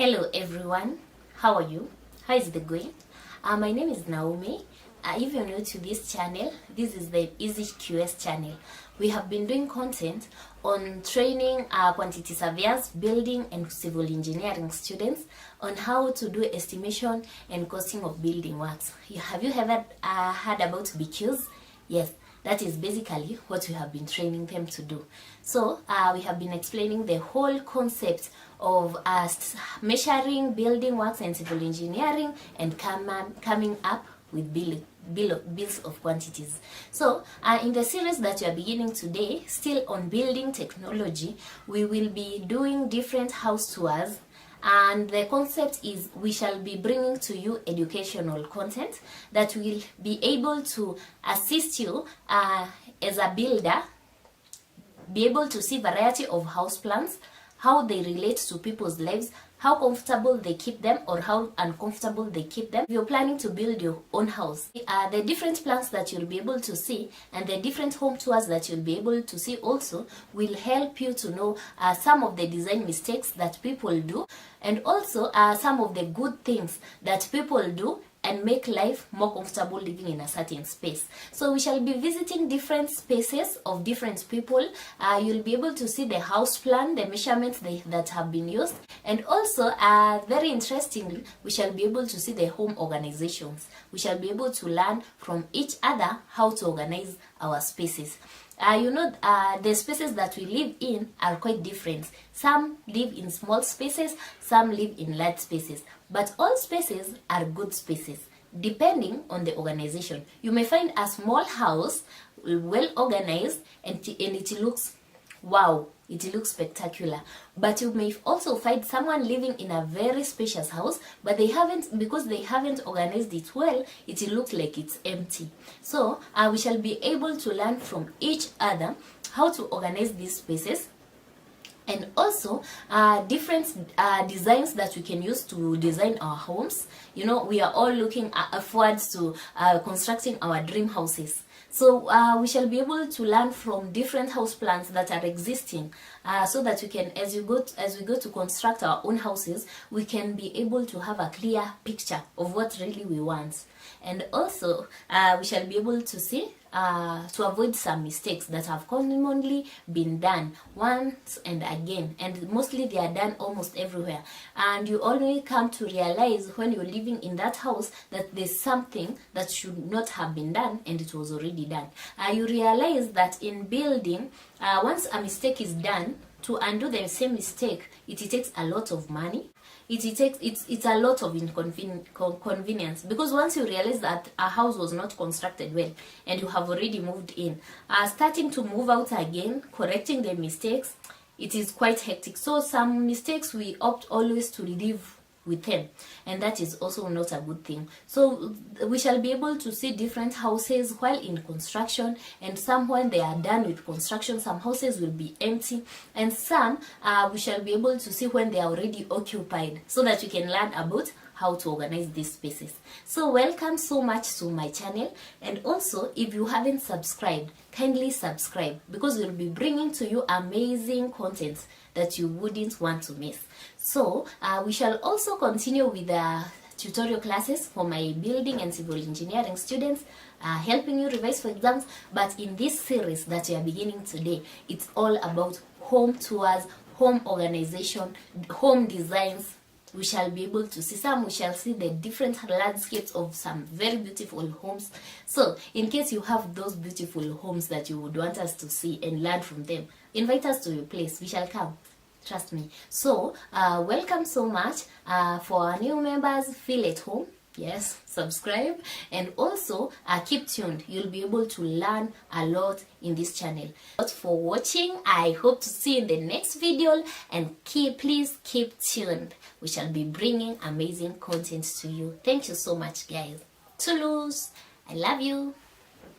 Hello everyone, how are you? How is it going? My name is Naomi. If you're new to this channel, this is the Easy QS channel. We have been doing content on training quantity surveyors, building and civil engineering students on how to do estimation and costing of building works. Have you ever heard about BQs? Yes, that is basically what we have been training them to do. So we have been explaining the whole concept of measuring building works and civil engineering and coming up with bills of quantities. So in the series that we are beginning today, still on building technology, we will be doing different house tours. And the concept is we shall be bringing to you educational content that will be able to assist you as a builder, be able to see variety of house plans, how they relate to people's lives, how comfortable they keep them or how uncomfortable they keep them. If you're planning to build your own house, the different plans that you'll be able to see and the different home tours that you'll be able to see also will help you to know some of the design mistakes that people do, and also some of the good things that people do and make life more comfortable living in a certain space. So we shall be visiting different spaces of different people. You'll be able to see the house plan, the measurements that have been used, and also very interestingly, we shall be able to see the home organizations. We shall be able to learn from each other how to organize our spaces. The spaces that we live in are quite different. Some live in small spaces, some live in large spaces. But all spaces are good spaces, depending on the organization. You may find a small house, well organized, and it looks wow, it looks spectacular. But you may also find someone living in a very spacious house, but because they haven't organized it well, it looks like it's empty. So we shall be able to learn from each other how to organize these spaces, and also different designs that we can use to design our homes. You know, we are all looking forward to constructing our dream houses. So we shall be able to learn from different house plans that are existing, so that we can, as we go to construct our own houses, we can be able to have a clear picture of what really we want. And also we shall be able to see to avoid some mistakes that have commonly been done once and again, and mostly they are done almost everywhere, and you only come to realize when you're living in that house that there's something that should not have been done and it was already done. You realize that in building, once a mistake is done, to undo the same mistake, it takes a lot of money. It's a lot of inconvenience, because once you realize that a house was not constructed well and you have already moved in, starting to move out again, correcting the mistakes, it is quite hectic. So some mistakes we opt always to live with them, and that is also not a good thing. So we shall be able to see different houses while in construction, and some when they are done with construction, some houses will be empty, and some we shall be able to see when they are already occupied, so that we can learn about how to organize these spaces. So welcome so much to my channel, and also if you haven't subscribed, kindly subscribe, because we'll be bringing to you amazing content that you wouldn't want to miss. So we shall also continue with the tutorial classes for my building and civil engineering students, helping you revise for exams. But in this series that we are beginning today, it's all about home tours, home organization, home designs. We shall be able to see some, we shall see the different landscapes of some very beautiful homes. So in case you have those beautiful homes that you would want us to see and learn from them, invite us to your place, we shall come, trust me. So welcome so much. For our new members, feel at home. Yes, subscribe, and also keep tuned. You'll be able to learn a lot in this channel. Thanks for watching. I hope to see you in the next video, and please keep tuned. We shall be bringing amazing content to you. Thank you so much, guys. Toulouse, I love you.